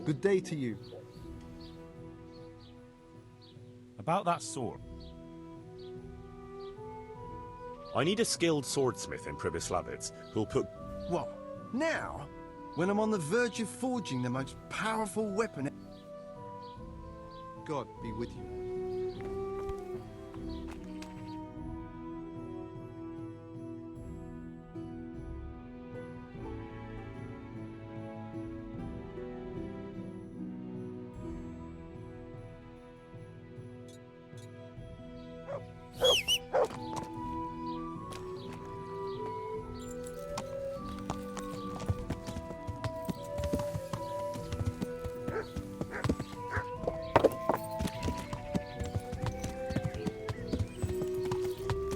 Good day to you. About that sword. I need a skilled swordsmith in Pribyslavitz who'll put... What? Now? When I'm on the verge of forging the most powerful weapon... God be with you.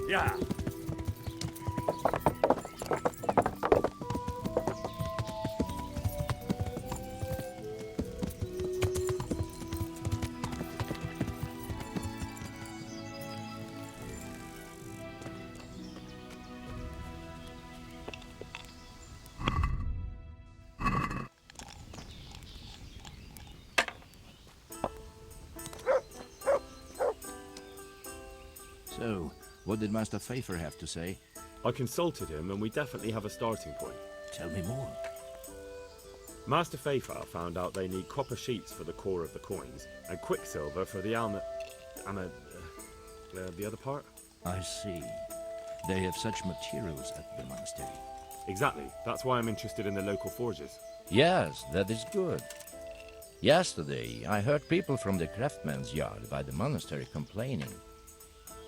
Yeah. So, what did Master Pfeiffer have to say? I consulted him and we definitely have a starting point. Tell me more. Master Pfeiffer found out they need copper sheets for the core of the coins and quicksilver for the the other part? I see. They have such materials at the monastery. Exactly. That's why I'm interested in the local forges. Yes, that is good. Yesterday, I heard people from the craftsman's yard by the monastery complaining.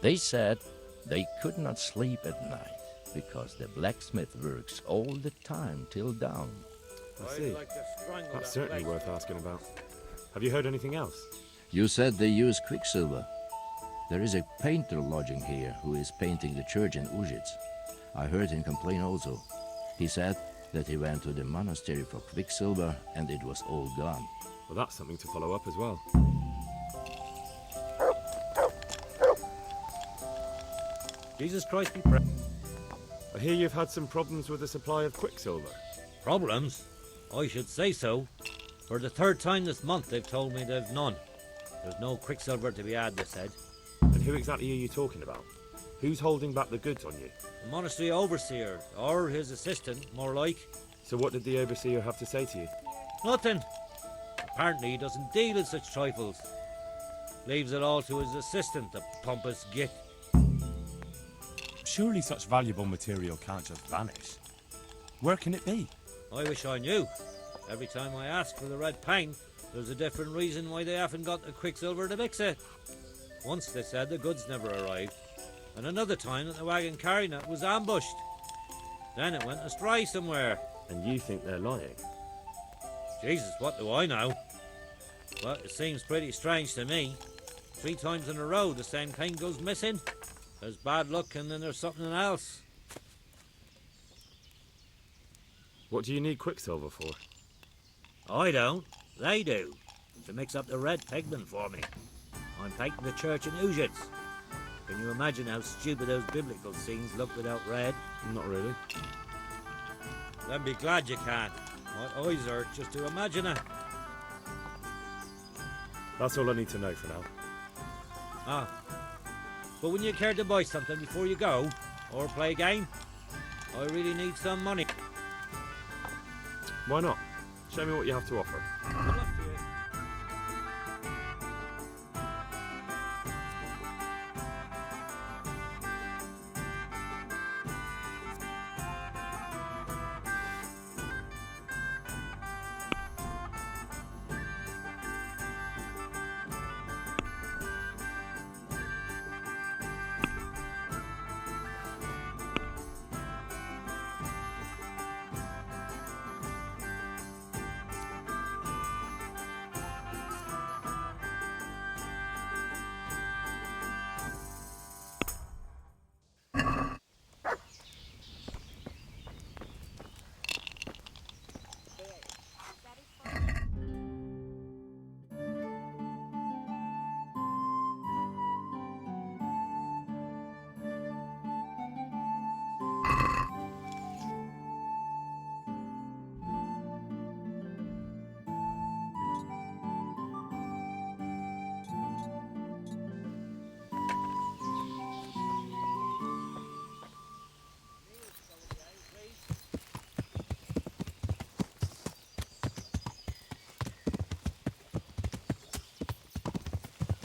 They said they could not sleep at night because the blacksmith works all the time till dawn. I see. That's certainly worth asking about. Have you heard anything else? You said they use quicksilver. There is a painter lodging here who is painting the church in Ujits. I heard him complain also. He said that he went to the monastery for quicksilver and it was all gone. Well, that's something to follow up as well. Jesus Christ be praised. I hear you've had some problems with the supply of quicksilver. Problems? I should say so. For the third time this month they've told me they've none. There's no quicksilver to be had, they said. And who exactly are you talking about? Who's holding back the goods on you? The monastery overseer, or his assistant, more like. So what did the overseer have to say to you? Nothing. Apparently he doesn't deal in such trifles. Leaves it all to his assistant, the pompous git. Surely such valuable material can't just vanish. Where can it be? I wish I knew. Every time I ask for the red paint, there's a different reason why they haven't got the quicksilver to mix it. Once they said the goods never arrived, and another time that the wagon carrying it was ambushed. Then it went astray somewhere. And you think they're lying? Jesus, what do I know? But it seems pretty strange to me. 3 times in a row the same thing goes missing. There's bad luck and then there's something else. What do you need quicksilver for? I don't. They do. To mix up the red pigment for me. I'm painting the church in Ujits. Can you imagine how stupid those biblical scenes look without red? Not really. Then be glad you can. My eyes hurt just to imagine it. That's all I need to know for now. Ah. But when you care to buy something before you go, or play a game, I really need some money. Why not? Show me what you have to offer. Good luck to you.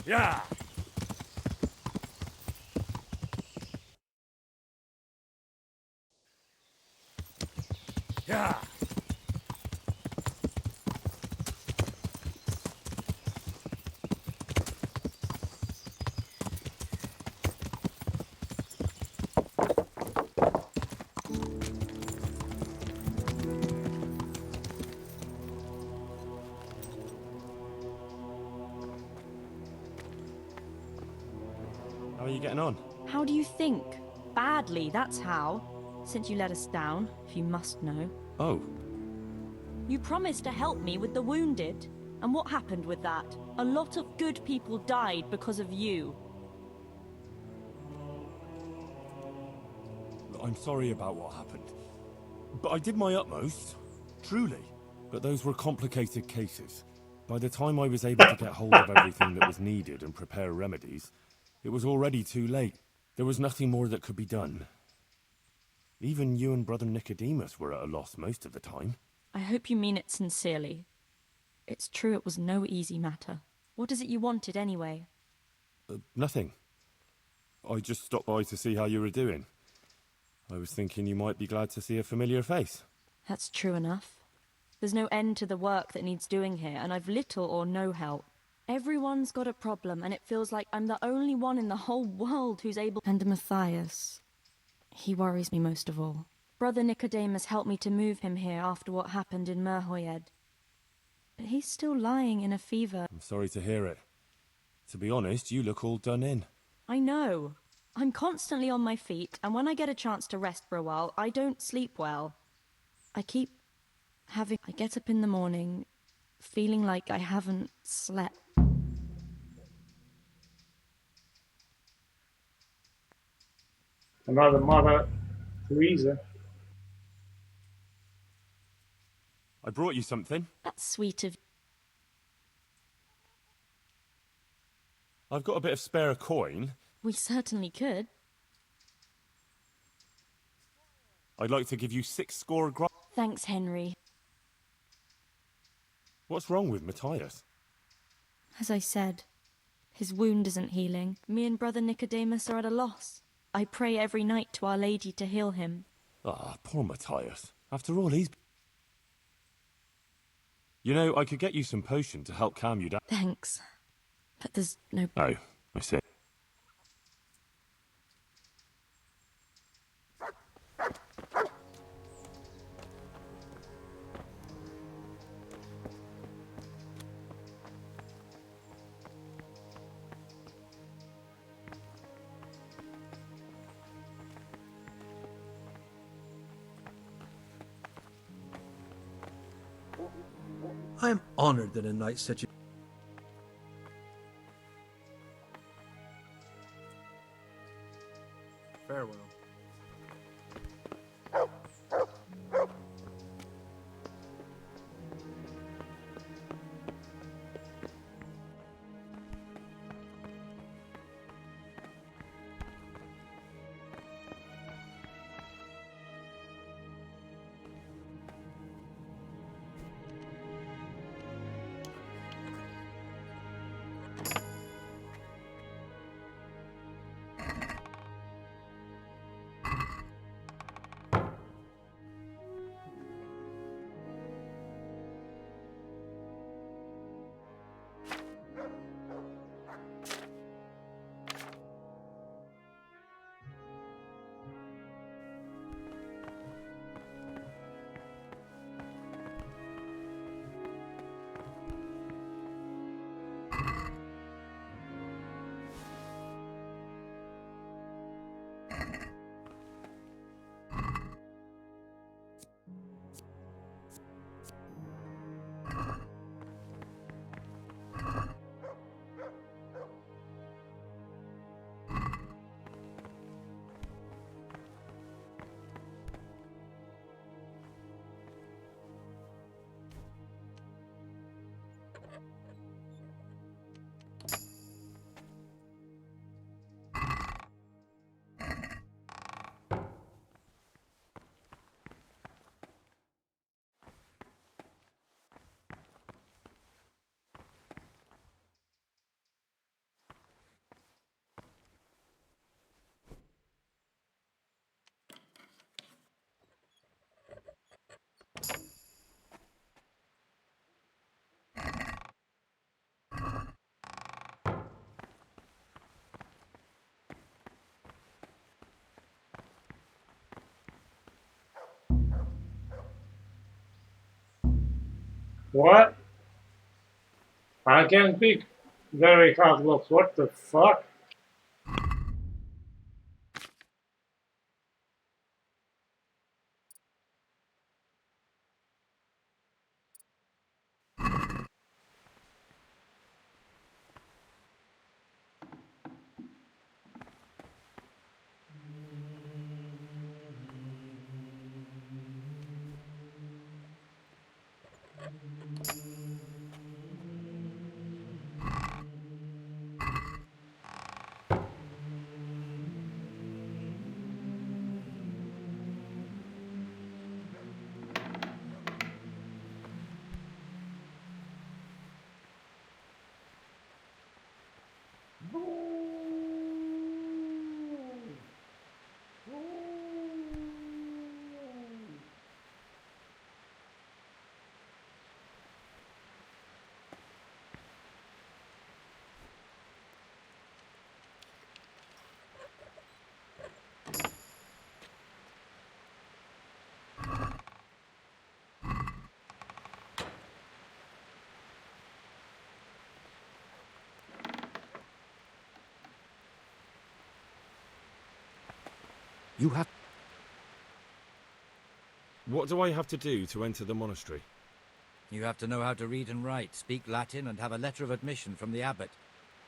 Yeah! Yeah! How are you getting on? How do you think? Badly, that's how. Since you let us down, if you must know. Oh, You promised to help me with the wounded. And what happened with that? A lot of good people died because of you. I'm sorry about what happened. But I did my utmost. Truly. But those were complicated cases. By the time I was able to get hold of everything that was needed and prepare remedies, it was already too late. There was nothing more that could be done. Even you and Brother Nicodemus were at a loss most of the time. I hope you mean it sincerely. It's true it was no easy matter. What is it you wanted anyway? Nothing. I just stopped by to see how you were doing. I was thinking you might be glad to see a familiar face. That's true enough. There's no end to the work that needs doing here, and I've little or no help. Everyone's got a problem, and it feels like I'm the only one in the whole world who's able... And Matthias. He worries me most of all. Brother Nicodemus helped me to move him here after what happened in Merhoyed. But he's still lying in a fever. I'm sorry to hear it. To be honest, you look all done in. I know. I'm constantly on my feet, and when I get a chance to rest for a while, I don't sleep well. I get up in the morning, feeling like I haven't slept. Another Mother Teresa. I brought you something. That's sweet of... I've got a bit of spare coin. We certainly could. I'd like to give you 6 score gro... Thanks, Henry. What's wrong with Matthias? As I said, his wound isn't healing. Me and Brother Nicodemus are at a loss. I pray every night to Our Lady to heal him. Ah, poor Matthias. After all, he's... You know, I could get you some potion to help calm you down. Thanks. But there's no... Oh, I see. I am honored that a knight such a... Farewell. What? I can pick very hard blocks. What the fuck? You have... What do I have to do to enter the monastery? You have to know how to read and write, speak Latin, and have a letter of admission from the abbot.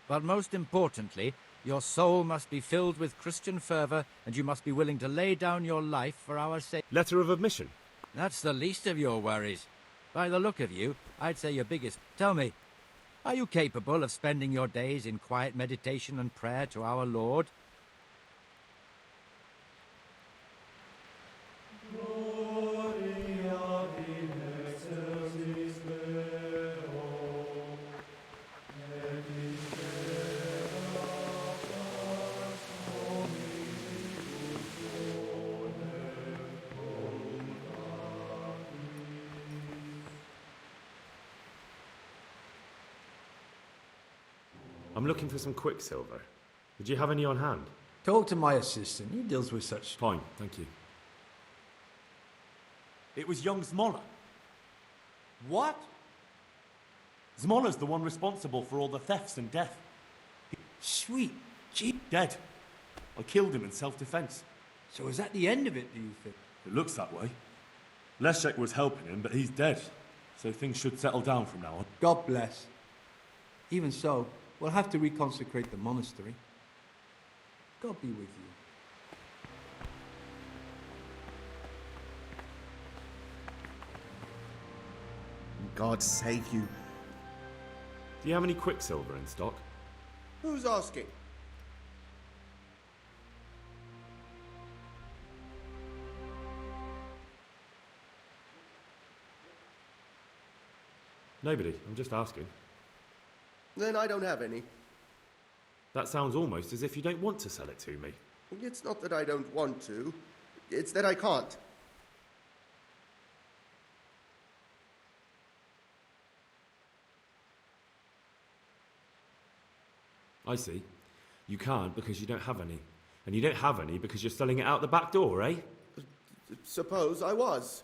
But most importantly, your soul must be filled with Christian fervour, and you must be willing to lay down your life for our sake. Letter of admission? That's the least of your worries. By the look of you, I'd say your biggest... Tell me, are you capable of spending your days in quiet meditation and prayer to our Lord? I'm looking for some quicksilver. Would you have any on hand? Talk to my assistant. He deals with such... Fine, thank you. It was young Zmola. What? Zmola's the one responsible for all the thefts and death. Sweet. Gee. Dead. I killed him in self-defense. So is that the end of it, do you think? It looks that way. Leszek was helping him, but he's dead. So things should settle down from now on. God bless. Even so, we'll have to reconsecrate the monastery. God be with you. God save you. Do you have any quicksilver in stock? Who's asking? Nobody, I'm just asking. Then I don't have any. That sounds almost as if you don't want to sell it to me. It's not that I don't want to. It's that I can't. I see. You can't because you don't have any. And you don't have any because you're selling it out the back door, eh? Suppose I was.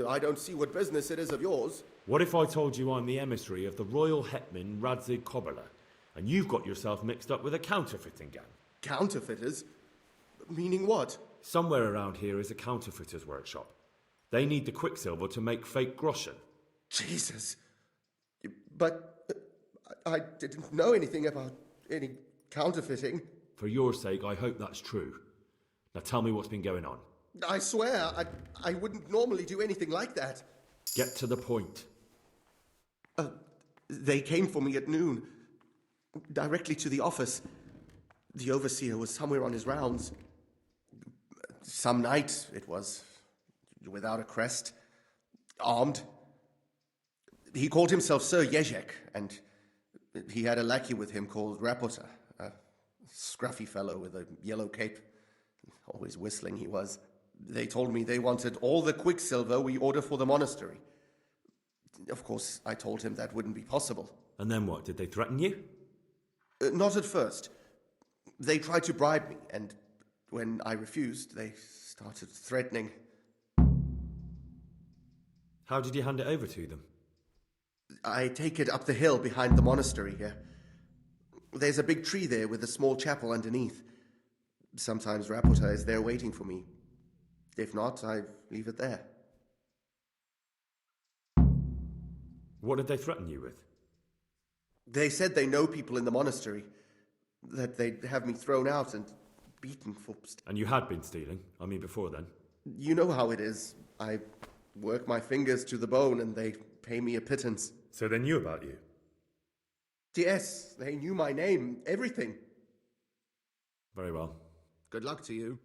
I don't see what business it is of yours. What if I told you I'm the emissary of the royal hetman Radzig Kobyla, and you've got yourself mixed up with a counterfeiting gang? Counterfeiters? Meaning what? Somewhere around here is a counterfeiter's workshop. They need the quicksilver to make fake groschen. Jesus. But I didn't know anything about any counterfeiting. For your sake, I hope that's true. Now tell me what's been going on. I swear, I wouldn't normally do anything like that. Get to the point. They came for me at noon, directly to the office. The overseer was somewhere on his rounds. Some night, it was, without a crest, armed. He called himself Sir Jezek, and he had a lackey with him called Rapota, a scruffy fellow with a yellow cape. Always whistling he was. They told me they wanted all the quicksilver we order for the monastery. Of course, I told him that wouldn't be possible. And then what? Did they threaten you? Not at first. They tried to bribe me, and when I refused, they started threatening. How did you hand it over to them? I take it up the hill behind the monastery here. There's a big tree there with a small chapel underneath. Sometimes Rapota is there waiting for me. If not, I leave it there. What did they threaten you with? They said they know people in the monastery, that they'd have me thrown out and beaten for... And you had been stealing? I mean, before then? You know how it is. I work my fingers to the bone and they pay me a pittance. So they knew about you? Yes, they knew my name, everything. Very well. Good luck to you.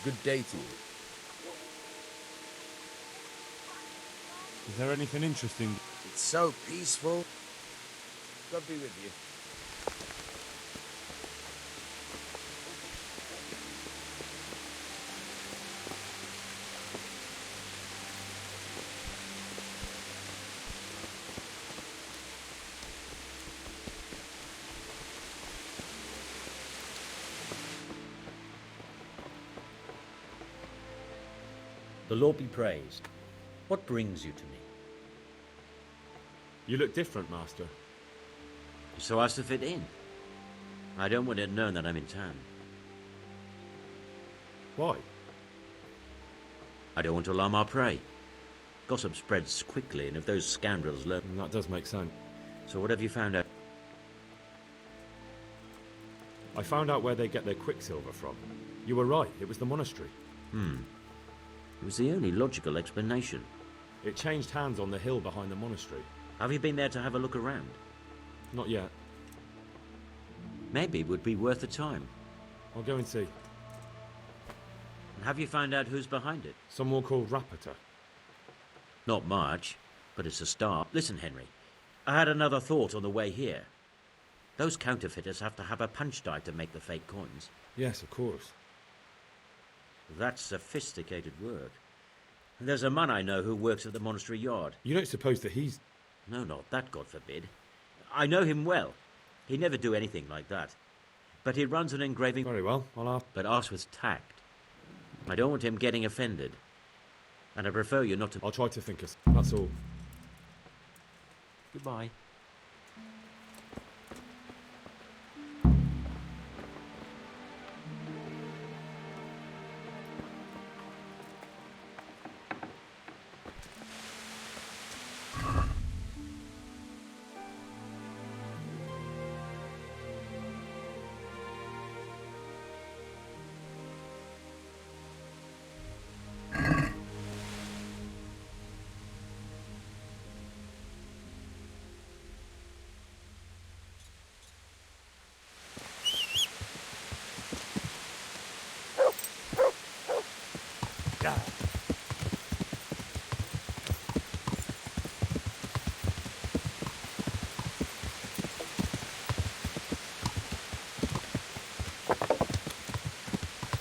Good day to you. Is there anything interesting? It's so peaceful. God be with you. The Lord be praised. What brings you to me? You look different, Master. So as to fit in. I don't want it known that I'm in town. Why? I don't want to alarm our prey. Gossip spreads quickly, and if those scoundrels learn... That does make sense. So what have you found out? I found out where they get their quicksilver from. You were right, it was the monastery. It was the only logical explanation. It changed hands on the hill behind the monastery. Have you been there to have a look around? Not yet. Maybe it would be worth the time. I'll go and see. And have you found out who's behind it? Someone called Rapota. Not much, but it's a start. Listen, Henry, I had another thought on the way here. Those counterfeiters have to have a punch die to make the fake coins. Yes, of course. That's sophisticated work. And there's a man I know who works at the monastery yard. You don't suppose that he's... No, not that, God forbid. I know him well. He'd never do anything like that. But he runs an engraving... Very well, I'll ask... But ask with tact. I don't want him getting offended. And I prefer you not to... I'll try to think of... That's all. Goodbye.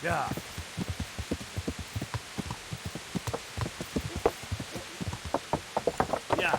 Yeah. Yeah.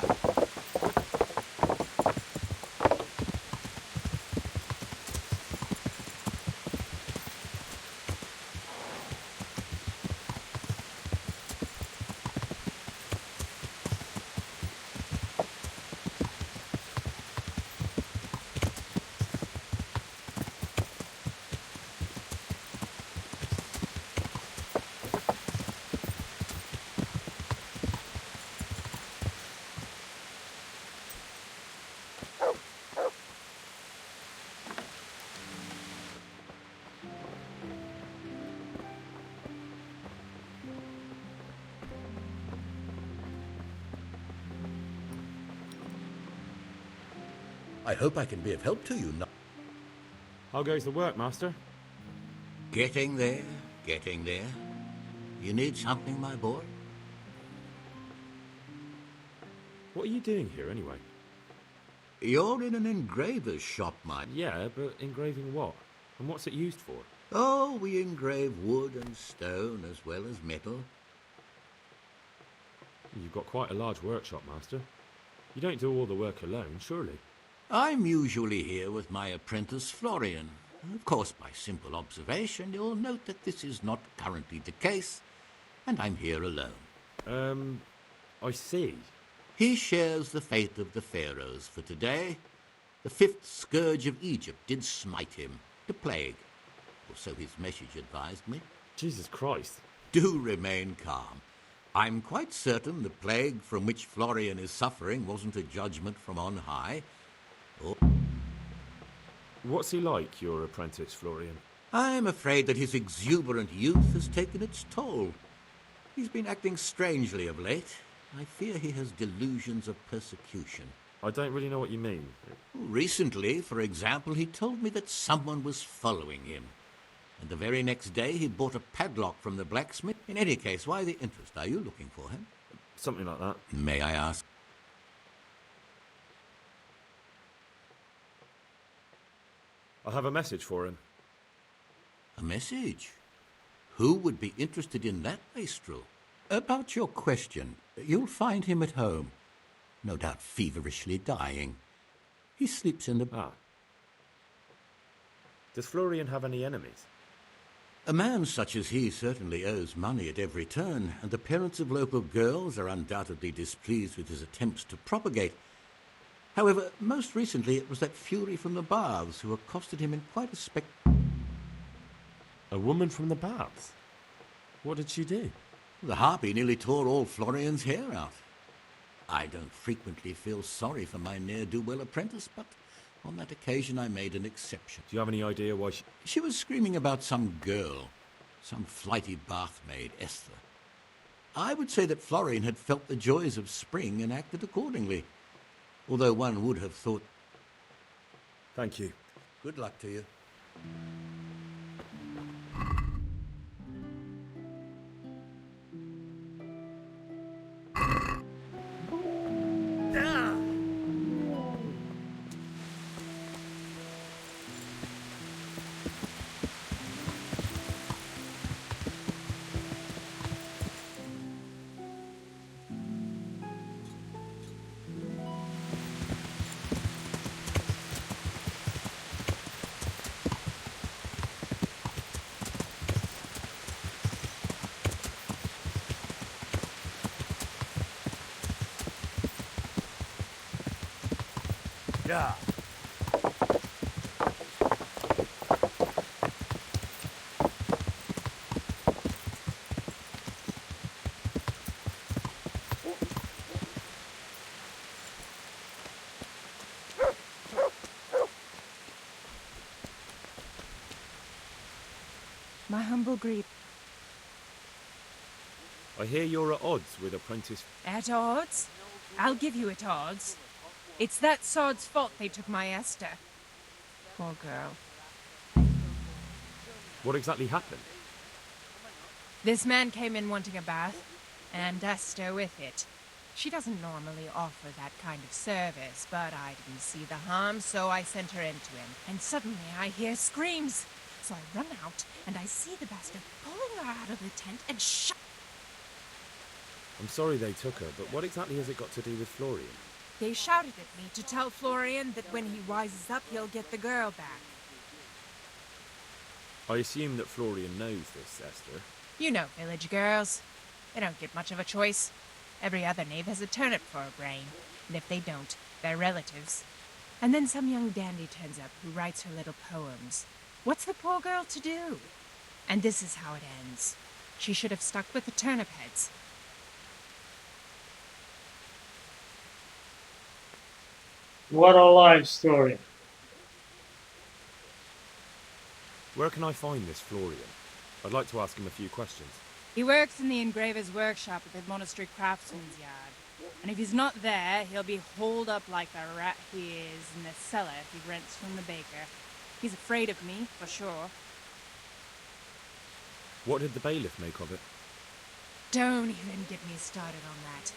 I hope I can be of help to you now. How goes the work, Master? Getting there, getting there. You need something, my boy? What are you doing here, anyway? You're in an engraver's shop, my... Yeah, but engraving what? And what's it used for? Oh, we engrave wood and stone as well as metal. You've got quite a large workshop, Master. You don't do all the work alone, surely? I'm usually here with my apprentice, Florian. Of course, by simple observation, you'll note that this is not currently the case, and I'm here alone. I see. He shares the fate of the pharaohs for today. The fifth scourge of Egypt did smite him, the plague, or so his message advised me. Jesus Christ. Do remain calm. I'm quite certain the plague from which Florian is suffering wasn't a judgment from on high. Or... What's he like, your apprentice, Florian? I'm afraid that his exuberant youth has taken its toll. He's been acting strangely of late. I fear he has delusions of persecution. I don't really know what you mean. Recently, for example, he told me that someone was following him. And the very next day he bought a padlock from the blacksmith. In any case, why the interest? Are you looking for him? Something like that. May I ask? I have a message for him. A message? Who would be interested in that, Wastrel? About your question, you'll find him at home. No doubt feverishly dying. He sleeps in the... Ah. Does Florian have any enemies? A man such as he certainly owes money at every turn, and the parents of local girls are undoubtedly displeased with his attempts to propagate. However, most recently it was that fury from the baths who accosted him in quite a A woman from the baths? What did she do? The harpy nearly tore all Florian's hair out. I don't frequently feel sorry for my ne'er-do-well apprentice, but on that occasion I made an exception. Do you have any idea why she... She was screaming about some girl, some flighty bathmaid, Esther. I would say that Florian had felt the joys of spring and acted accordingly, although one would have thought... Thank you. Good luck to you. Yeah. My humble greet. I hear you're at odds with apprentice... At odds? I'll give you at odds. It's that sod's fault they took my Esther. Poor girl. What exactly happened? This man came in wanting a bath, and Esther with it. She doesn't normally offer that kind of service, but I didn't see the harm, so I sent her in to him. And suddenly I hear screams. So I run out, and I see the bastard pulling her out of the tent and shut. I'm sorry they took her, but what exactly has it got to do with Florian? They shouted at me to tell Florian that when he rises up, he'll get the girl back. I assume that Florian knows this, Esther. You know village girls. They don't get much of a choice. Every other knave has a turnip for a brain, and if they don't, they're relatives. And then some young dandy turns up who writes her little poems. What's the poor girl to do? And this is how it ends. She should have stuck with the turnip heads. What a life story. Where can I find this Florian? I'd like to ask him a few questions. He works in the engraver's workshop at the monastery craftsman's yard. And if he's not there, he'll be holed up like the rat he is in the cellar he rents from the baker. He's afraid of me, for sure. What did the bailiff make of it? Don't even get me started on that.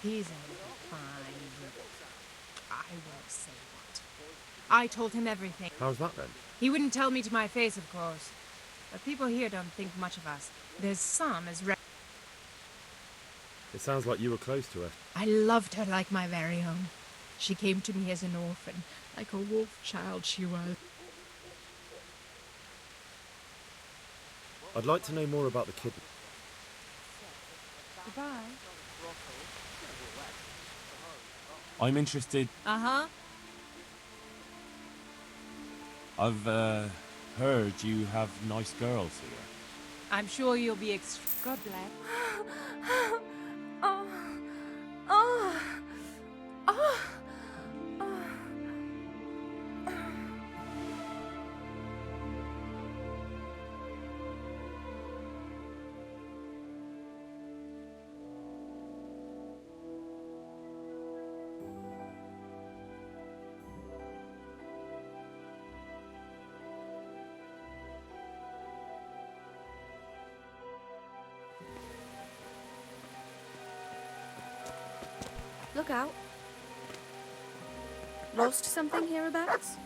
He's a little fine. I won't say what. I told him everything. How's that then? He wouldn't tell me to my face, of course. But people here don't think much of us. There's some as It sounds like you were close to her. I loved her like my very own. She came to me as an orphan, like a wolf child she was. I'd like to know more about the kid. Goodbye. I'm interested. Uh-huh. I've heard you have nice girls here. I'm sure you'll be God bless. Oh. Oh. Oh. Look out. Lost something hereabouts?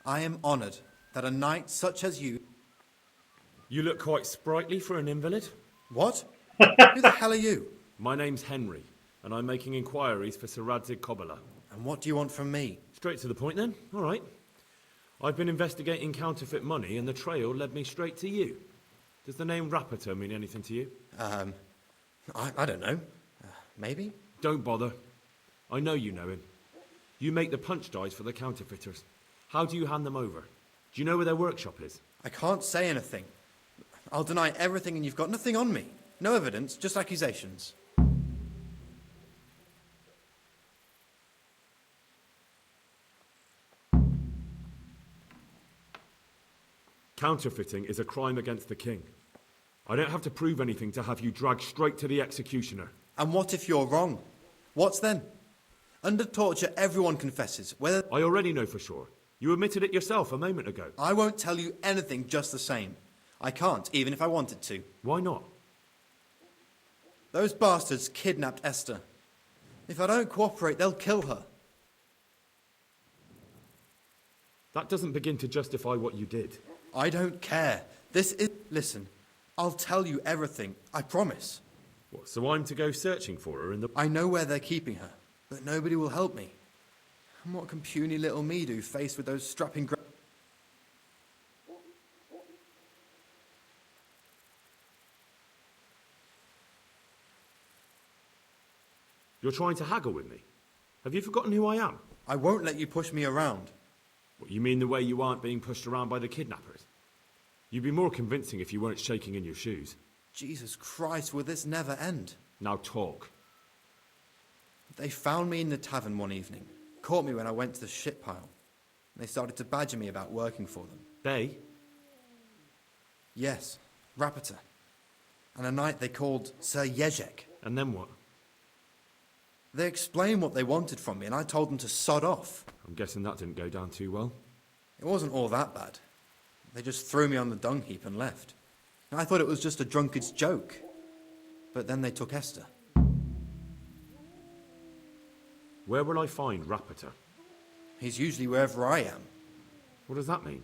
I am honoured that a knight such as you... You look quite sprightly for an invalid. What? Who the hell are you? My name's Henry, and I'm making inquiries for Sir Radzig Kobyla. And what do you want from me? Straight to the point then. All right. I've been investigating counterfeit money, and the trail led me straight to you. Does the name Rapota mean anything to you? I don't know. Maybe? Don't bother. I know you know him. You make the punch dies for the counterfeiters. How do you hand them over? Do you know where their workshop is? I can't say anything. I'll deny everything and you've got nothing on me. No evidence, just accusations. Counterfeiting is a crime against the king. I don't have to prove anything to have you dragged straight to the executioner. And what if you're wrong? What's then? Under torture, everyone confesses, whether... I already know for sure. You admitted it yourself a moment ago. I won't tell you anything just the same. I can't, even if I wanted to. Why not? Those bastards kidnapped Esther. If I don't cooperate, they'll kill her. That doesn't begin to justify what you did. I don't care. This is... Listen, I'll tell you everything. I promise. What, so I'm to go searching for her in the... I know where they're keeping her, but nobody will help me. And what can puny little me do faced with those strapping... You're trying to haggle with me? Have you forgotten who I am? I won't let you push me around. What, you mean the way you aren't being pushed around by the kidnappers? You'd be more convincing if you weren't shaking in your shoes. Jesus Christ, will this never end? Now talk. They found me in the tavern one evening, caught me when I went to the shit pile. They started to badger me about working for them. They? Yes, Rapota. And a knight they called Sir Jezek. And then what? They explained what they wanted from me, and I told them to sod off. I'm guessing that didn't go down too well. It wasn't all that bad. They just threw me on the dung heap and left. And I thought it was just a drunkard's joke. But then they took Esther. Where will I find Rapota? He's usually wherever I am. What does that mean?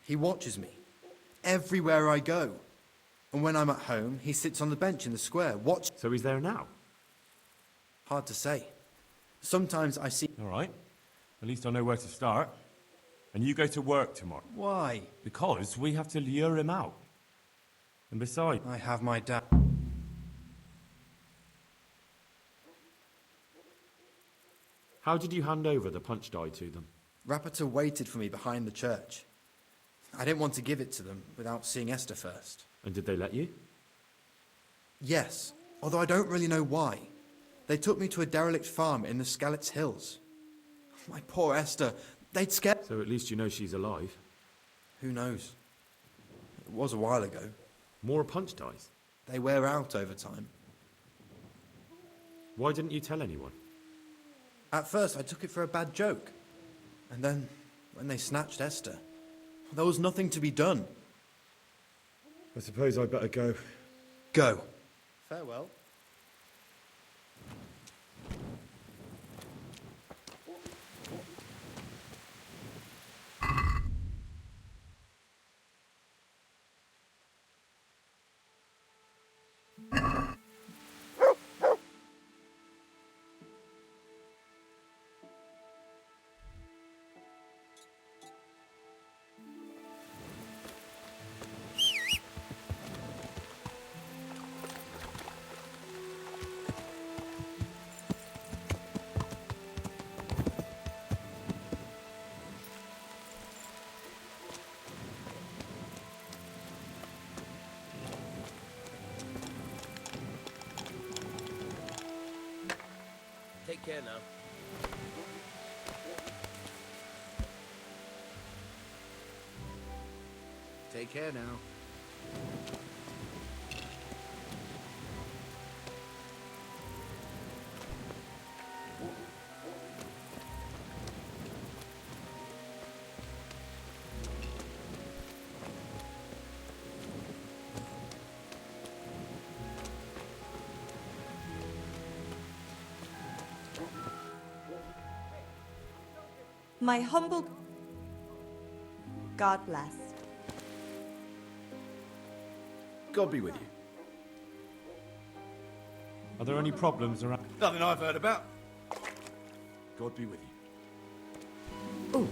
He watches me. Everywhere I go. And when I'm at home, he sits on the bench in the square, watching. So he's there now? Hard to say. Sometimes I see... All right. At least I know where to start. And you go to work tomorrow. Why? Because we have to lure him out. And besides... I have my dad. How did you hand over the punch die to them? Rapota waited for me behind the church. I didn't want to give it to them without seeing Esther first. And did they let you? Yes, although I don't really know why. They took me to a derelict farm in the Skalitz Hills. My poor Esther, they'd scared... So at least you know she's alive. Who knows? It was a while ago. More punch dies? They wear out over time. Why didn't you tell anyone? At first I took it for a bad joke. And then, when they snatched Esther, there was nothing to be done. I suppose I'd better go. Go. Farewell. Take care now. Take care now. My humble... God bless. God be with you. Are there any problems around? Nothing I've heard about. God be with you. Ooh.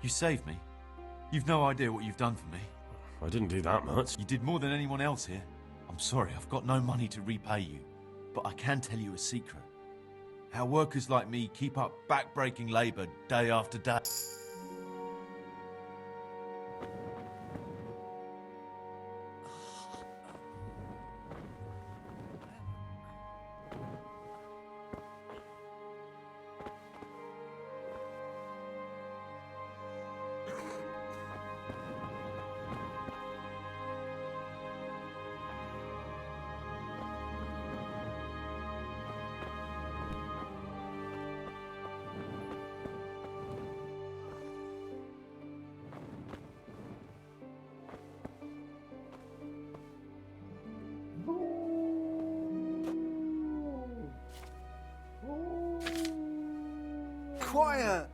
You saved me. You've no idea what you've done for me. I didn't do that much. You did more than anyone else here. I'm sorry, I've got no money to repay you. But I can tell you a secret. How workers like me keep up back-breaking labour day after day. Quiet!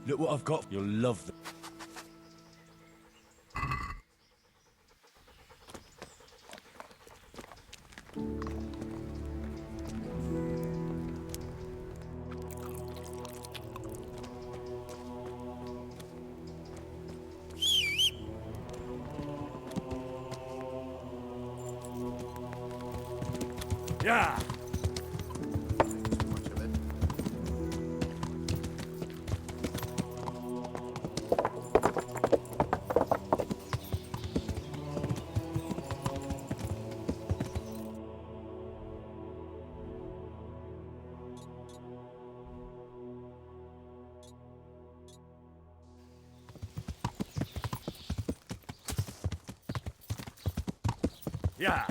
Look what I've got. You'll love them. Yeah! Yeah!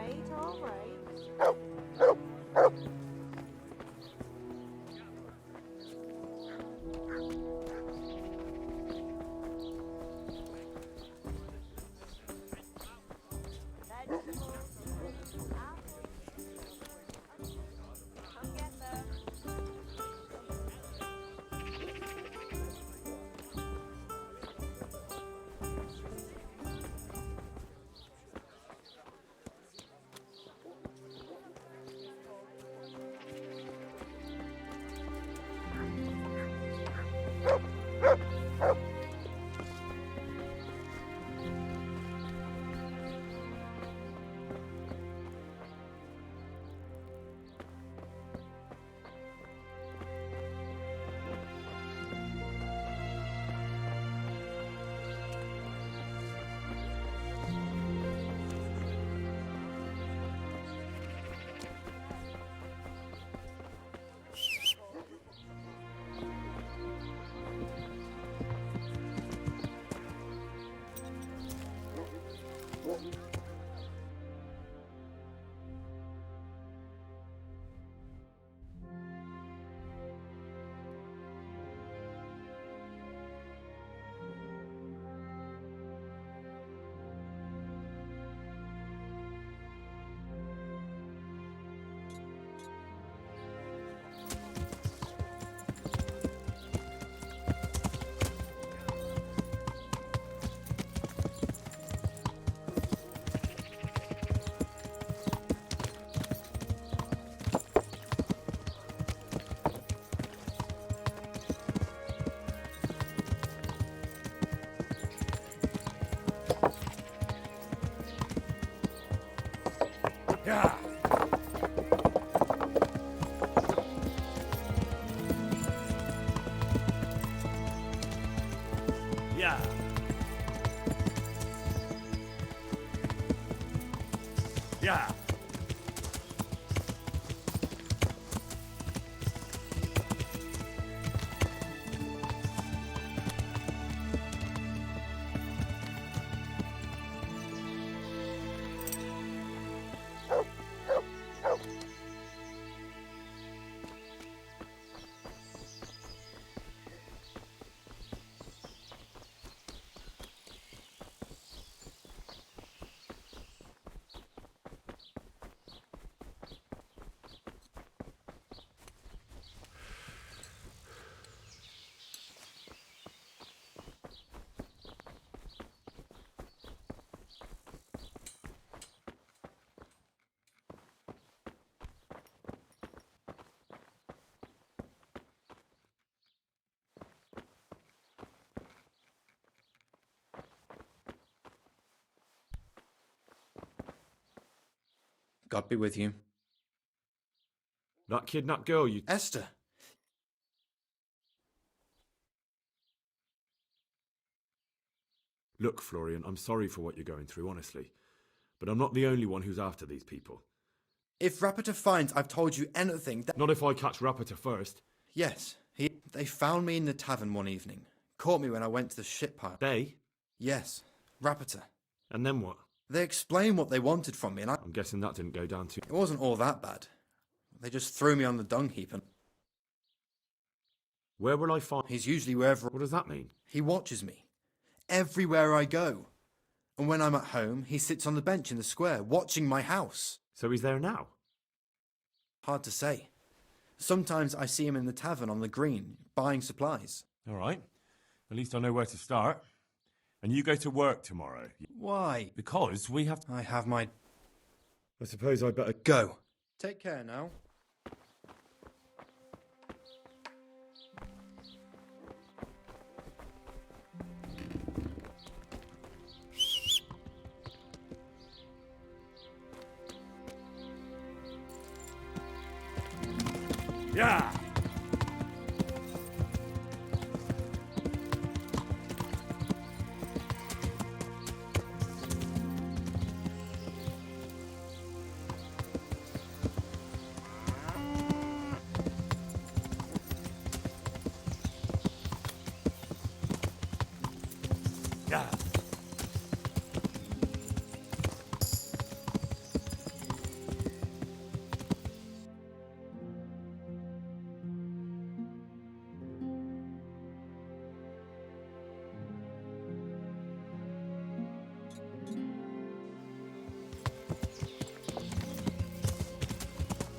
right, all right. Yeah. Yeah. Yeah. God be with you. That kidnapped girl you... Esther! Look, Florian, I'm sorry for what you're going through, honestly. But I'm not the only one who's after these people. If Rapota finds I've told you anything... Not if I catch Rapota first. Yes, they found me in the tavern one evening. Caught me when I went to the ship pile. They? Yes, Rapota. And then what? They explained what they wanted from me and I'm guessing that didn't go down too... It wasn't all that bad. They just threw me on the dung heap and... Where will I find... He's usually wherever... What does that mean? He watches me. Everywhere I go. And when I'm at home, he sits on the bench in the square, watching my house. So he's there now? Hard to say. Sometimes I see him in the tavern on the green, buying supplies. All right. At least I know where to start. And you go to work tomorrow. Why? Because we have... I have my... I suppose I better... Go. Take care now. Yeah!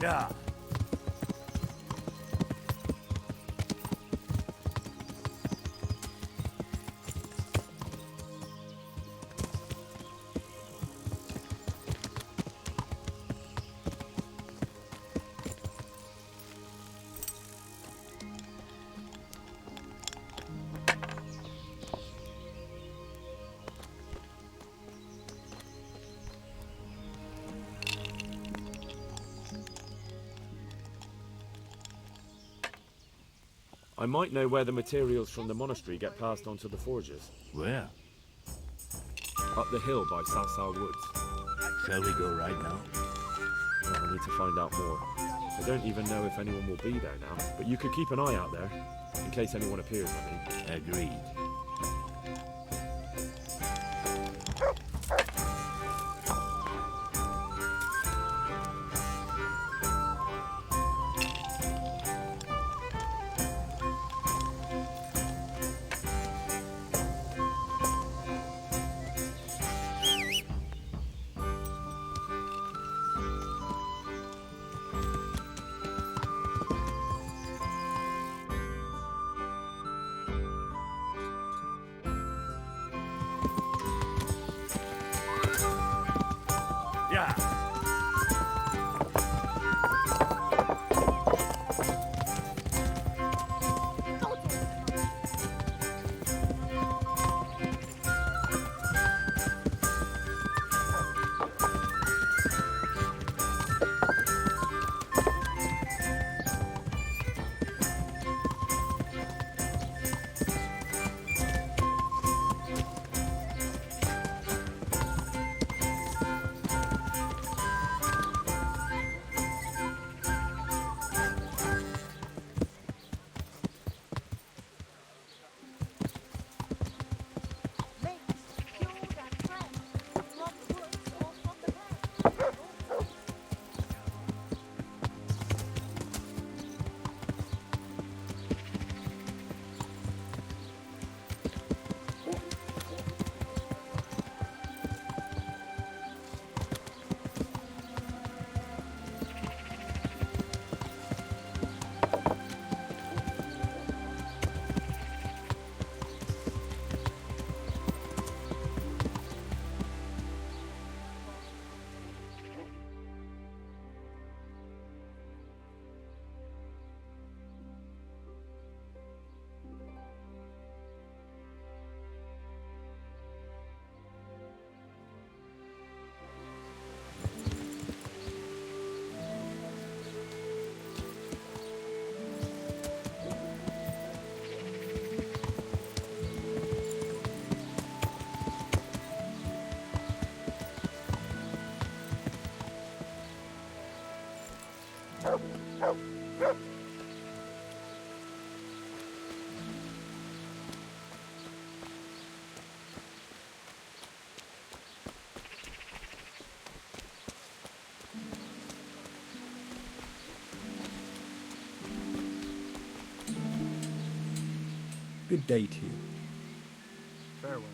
Yeah. I might know where the materials from the monastery get passed on to the forges. Where? Up the hill by Sassal Woods. Shall we go right now? I need to find out more. I don't even know if anyone will be there now, but you could keep an eye out there, in case anyone appears, I mean. Agreed. Yeah. Good day to you. Farewell.